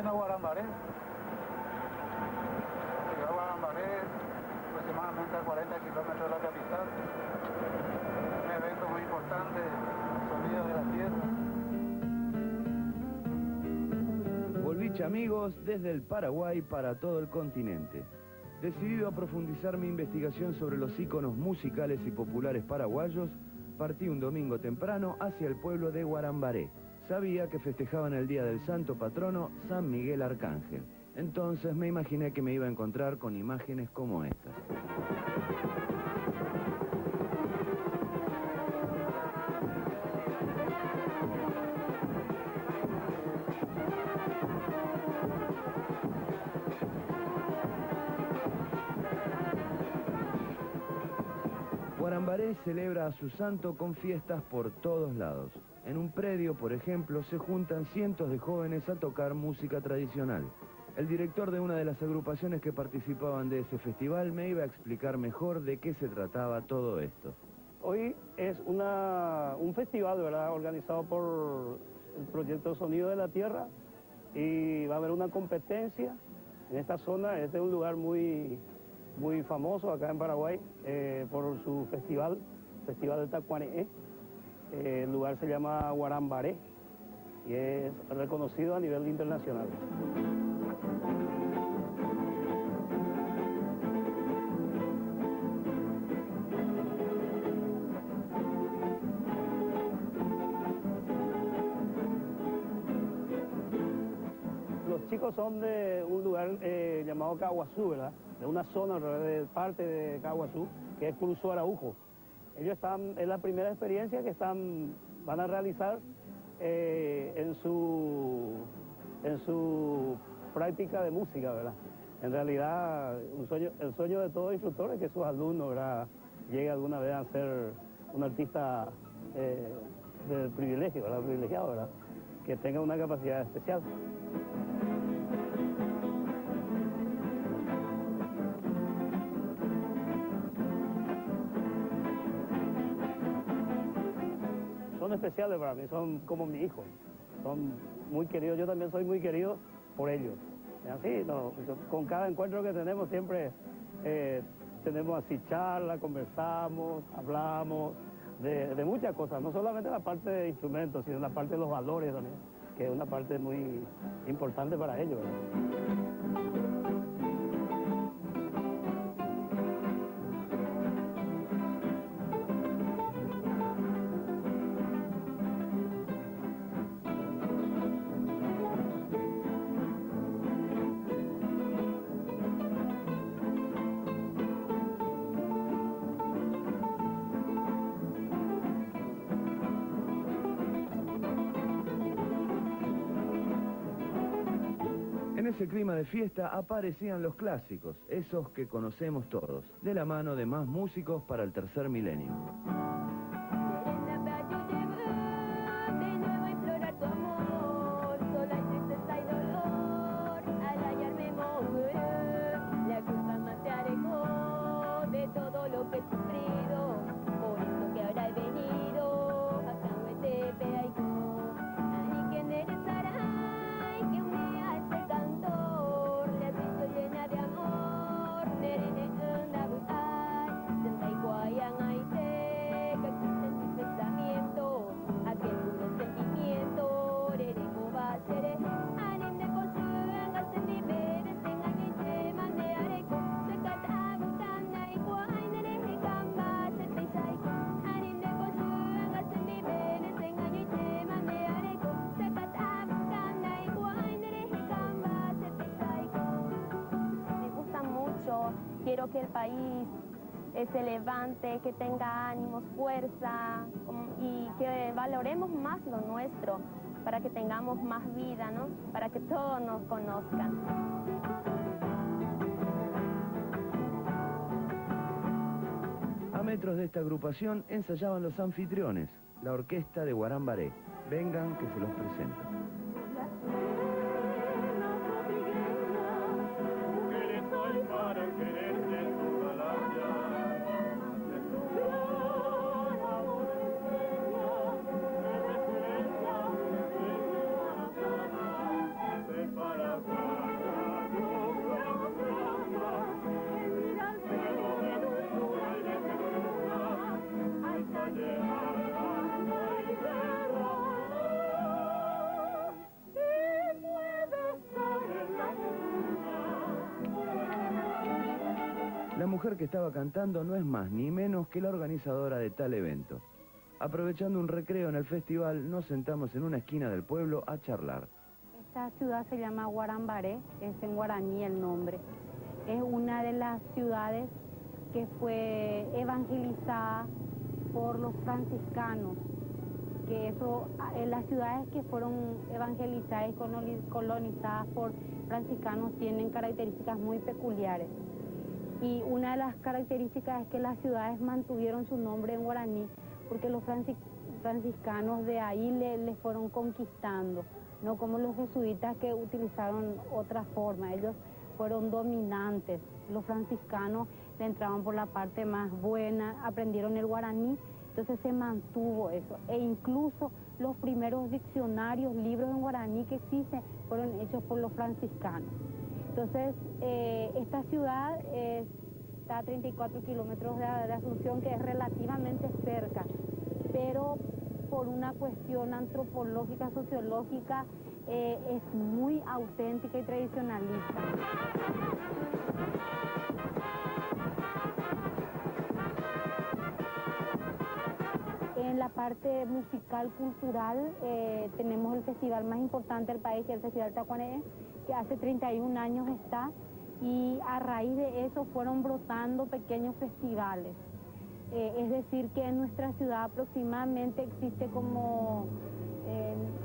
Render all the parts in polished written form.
pleno Guarambaré. Llegué a Guarambaré aproximadamente a 40 kilómetros de la capital. Un evento muy importante, Sonido de la Tierra. Boliche amigos desde el Paraguay para todo el continente. Decidido a profundizar mi investigación sobre los íconos musicales y populares paraguayos, partí un domingo temprano hacia el pueblo de Guarambaré. Sabía que festejaban el día del santo patrono San Miguel Arcángel. Entonces me imaginé que me iba a encontrar con imágenes como estas. Guarambaré celebra a su santo con fiestas por todos lados. En un predio, por ejemplo, se juntan cientos de jóvenes a tocar música tradicional. El director de una de las agrupaciones que participaban de ese festival me iba a explicar mejor de qué se trataba todo esto. Hoy es un festival, ¿verdad?, organizado por el proyecto Sonido de la Tierra, y va a haber una competencia en esta zona. Este es un lugar muy famoso acá en Paraguay por su festival de Tacuané. El lugar se llama Guarambaré y es reconocido a nivel internacional. Los chicos son de un lugar llamado Caguazú, ¿verdad?, de una zona, de parte de Caguazú, que es Cruzo Araujo. Ellos es la primera experiencia que van a realizar en su práctica de música, ¿verdad? En realidad, el sueño de todo instructor es que sus alumnos, ¿verdad?, lleguen alguna vez a ser un artista del privilegio, ¿verdad?, privilegiado, ¿verdad?, que tenga una capacidad especial. Son especiales para mí, son como mi hijo, son muy queridos, yo también soy muy querido por ellos. Así, con cada encuentro que tenemos siempre tenemos así charla, conversamos, hablamos de muchas cosas, no solamente la parte de instrumentos, sino la parte de los valores también, que es una parte muy importante para ellos, ¿verdad? En ese clima de fiesta aparecían los clásicos, esos que conocemos todos, de la mano de más músicos para el tercer milenio. Quiero que el país se levante, que tenga ánimos, fuerza y que valoremos más lo nuestro para que tengamos más vida, ¿no? Para que todos nos conozcan. A metros de esta agrupación ensayaban los anfitriones, la orquesta de Guarambaré. Vengan que se los presento. Para La mujer que estaba cantando no es más ni menos que la organizadora de tal evento. Aprovechando un recreo en el festival, nos sentamos en una esquina del pueblo a charlar. Esta ciudad se llama Guarambaré, es en guaraní el nombre. Es una de las ciudades que fue evangelizada por los franciscanos, que eso, las ciudades que fueron evangelizadas y colonizadas por franciscanos tienen características muy peculiares. Y una de las características es que las ciudades mantuvieron su nombre en guaraní, porque los franciscanos de ahí le fueron conquistando, no como los jesuitas que utilizaron otra forma. Ellos fueron dominantes, los franciscanos le entraban por la parte más buena, aprendieron el guaraní, entonces se mantuvo eso. E incluso los primeros diccionarios, libros en guaraní que existen, fueron hechos por los franciscanos. Entonces, esta ciudad está a 34 kilómetros de Asunción, que es relativamente cerca, pero por una cuestión antropológica, sociológica, es muy auténtica y tradicionalista. En la parte musical, cultural, tenemos el festival más importante del país, que es el Festival Tacuané, que hace 31 años está, y a raíz de eso fueron brotando pequeños festivales. Es decir, que en nuestra ciudad aproximadamente existe como,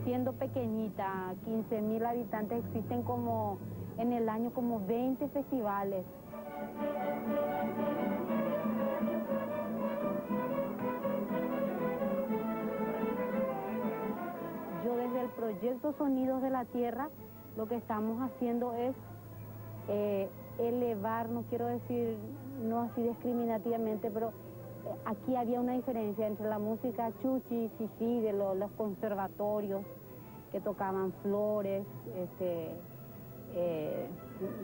siendo pequeñita, 15.000 habitantes, existen como en el año como 20 festivales. Yo desde el proyecto Sonidos de la Tierra, lo que estamos haciendo es elevar, no quiero decir, no así discriminativamente, pero aquí había una diferencia entre la música chuchi, fifí, de los conservatorios que tocaban Flores,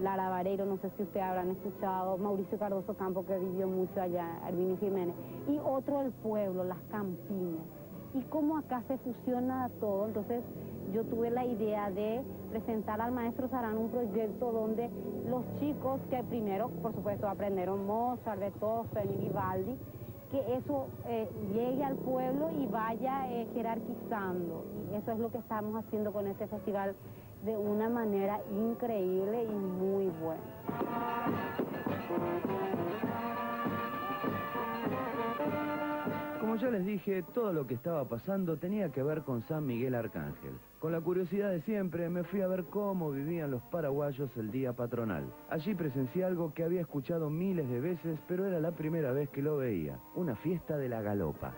Lara Vareiro, no sé si ustedes habrán escuchado, Mauricio Cardoso Campo, que vivió mucho allá, Arminio Jiménez, y otro el pueblo, las campiñas. Y cómo acá se fusiona todo, entonces yo tuve la idea de presentar al maestro Sarán un proyecto donde los chicos que primero, por supuesto, aprendieron Mozart, Beethoven y Vivaldi, que eso llegue al pueblo y vaya jerarquizando. Y eso es lo que estamos haciendo con este festival de una manera increíble y muy buena. Como ya les dije, todo lo que estaba pasando tenía que ver con San Miguel Arcángel. Con la curiosidad de siempre, me fui a ver cómo vivían los paraguayos el día patronal. Allí presencié algo que había escuchado miles de veces, pero era la primera vez que lo veía: una fiesta de la galopa.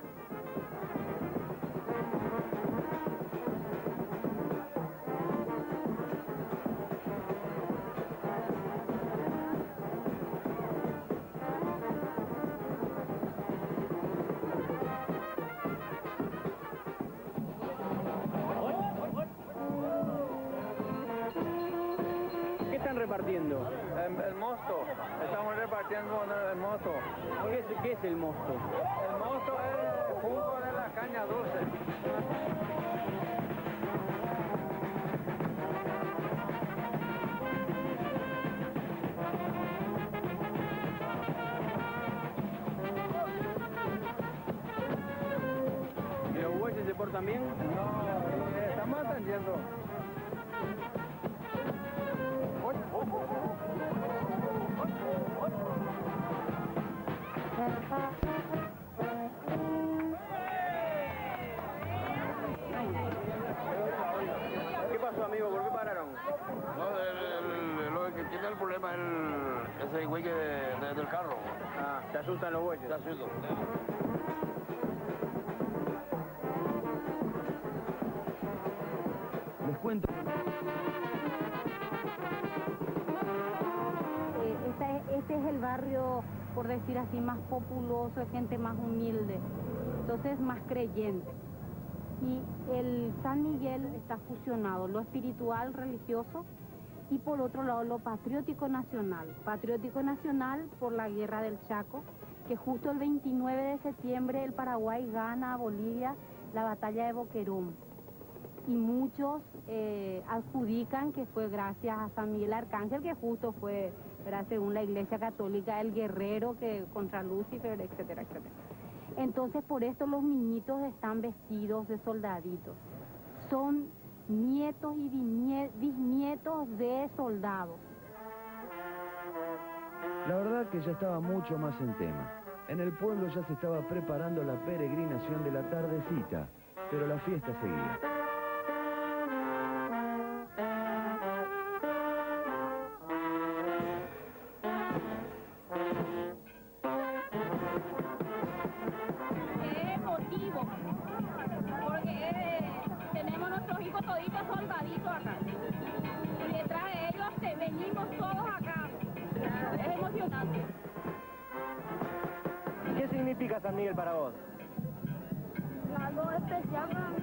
Repartiendo. El mosto, estamos repartiendo el mosto. ¿Qué es el mosto? El mosto es el jugo de la caña dulce. ¿Y los bueyes se portan bien? No, estamos atendiendo. ¿Qué pasó, amigo? ¿Por qué pararon? No, lo que tiene el problema es ese güey del carro. Ah, ¿te asustan los bueyes? Te asusto. Les cuento. Este es el barrio, por decir así, más populoso, de gente más humilde, entonces más creyente. Y el San Miguel está fusionado, lo espiritual, religioso, y por otro lado lo patriótico nacional. Patriótico nacional por la guerra del Chaco, que justo el 29 de septiembre el Paraguay gana a Bolivia la batalla de Boquerón. Y muchos adjudican que fue gracias a San Miguel Arcángel, que justo fue, ¿verdad?, según la Iglesia Católica, el guerrero que contra Lucifer, etcétera, etcétera. Entonces, por esto los niñitos están vestidos de soldaditos. Son nietos y bisnietos de soldados. La verdad que ya estaba mucho más en tema. En el pueblo ya se estaba preparando la peregrinación de la tardecita, pero la fiesta seguía. Es emotivo, porque tenemos nuestros hijos toditos soldaditos acá. Y detrás de ellos venimos todos acá. Es emocionante. ¿Qué significa San Miguel para vos? Algo especial para mí.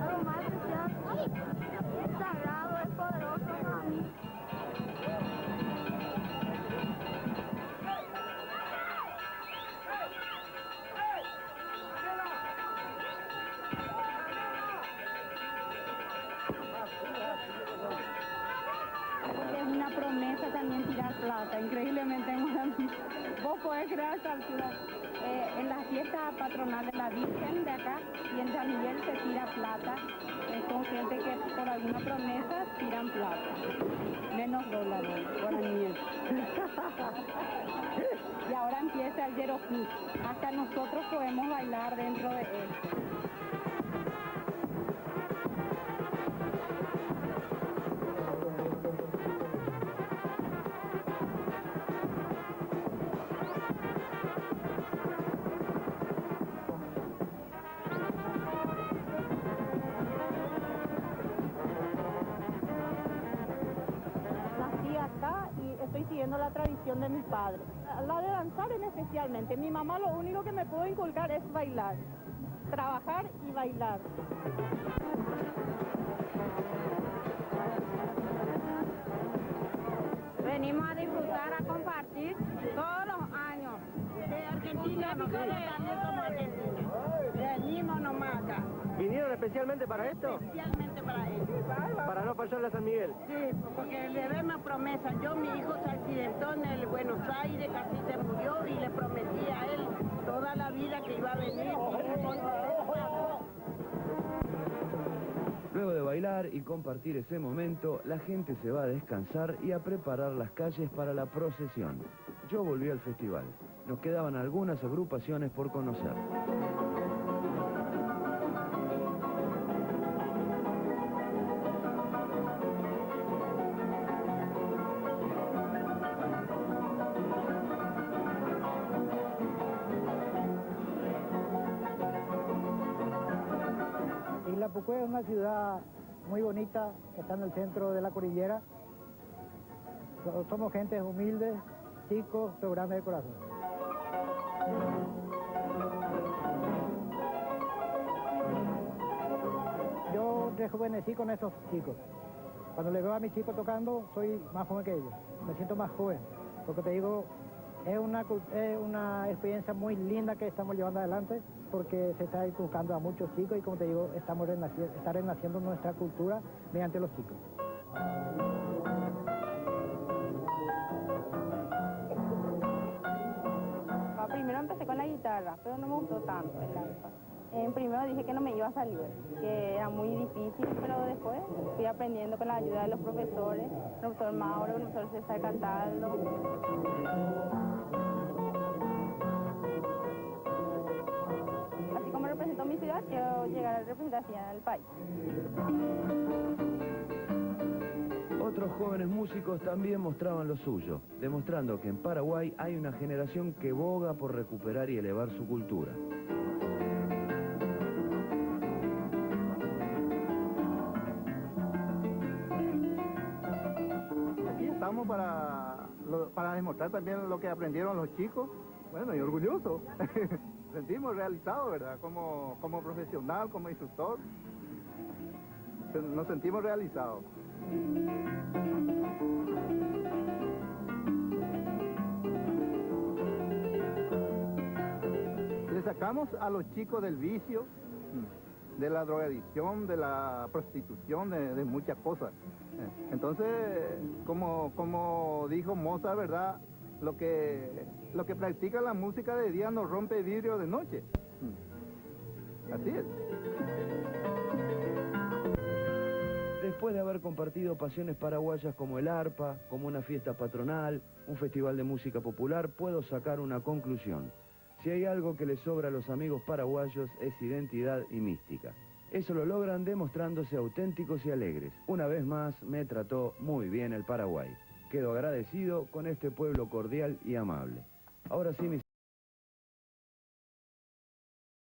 Algo más especial. Es sagrado, es poderoso para mí. Porque es una promesa también tirar plata, increíblemente en Guaraní. Vos podés creer a esta altura. En la fiesta patronal de la Virgen de acá y en San Miguel se tira plata. Son gente que por alguna promesa tiran plata. Menos dólares, guaraníes. Y ahora empieza el Yerokú. Hasta nosotros podemos bailar dentro de él. Nací acá y estoy siguiendo la tradición de mis padres. La de danzar en especialmente. Mi mamá lo único que me pudo inculcar es bailar. Trabajar y bailar. Venimos a disfrutar, a compartir todos los años. De Argentina, no como Argentina. Venimos nomás acá. ¿Vinieron especialmente para esto? Especialmente para él. Para no fallarle a San Miguel. Sí, porque le demos promesa. Yo, mi hijo se accidentó en el Buenos Aires, casi se murió y le prometí a él toda la vida que iba a venir. Luego de bailar y compartir ese momento, la gente se va a descansar y a preparar las calles para la procesión. Yo volví al festival. Nos quedaban algunas agrupaciones por conocer. Isla Pucue es una ciudad muy bonita, que está en el centro de la cordillera. Somos gente humilde, chicos, pero grandes de corazón. Yo rejuvenecí con estos chicos. Cuando le veo a mis chicos tocando, soy más joven que ellos. Me siento más joven, porque te digo, es una experiencia muy linda que estamos llevando adelante, porque se está inculcando a muchos chicos y, como te digo, está renaciendo nuestra cultura mediante los chicos. Primero empecé con la guitarra, pero no me gustó tanto el arpa. Primero dije que no me iba a salir, que era muy difícil, pero después fui aprendiendo con la ayuda de los profesores, el profesor Mauro, el profesor César Cataldo. Así como represento mi ciudad, quiero llegar a representar al país. Otros jóvenes músicos también mostraban lo suyo, demostrando que en Paraguay hay una generación que boga por recuperar y elevar su cultura. Aquí estamos para demostrar también lo que aprendieron los chicos. Bueno, y orgulloso. Sentimos realizados, ¿verdad? Como profesional, como instructor. Nos sentimos realizados. sacamos a los chicos del vicio, de la drogadicción, de la prostitución, de muchas cosas. Entonces, como dijo Mozart, ¿verdad? Lo que practica la música de día no rompe vidrio de noche. Así es. Después de haber compartido pasiones paraguayas como el arpa, como una fiesta patronal, un festival de música popular, puedo sacar una conclusión. Si hay algo que les sobra a los amigos paraguayos es identidad y mística. Eso lo logran demostrándose auténticos y alegres. Una vez más me trató muy bien el Paraguay. Quedo agradecido con este pueblo cordial y amable. Ahora sí, mis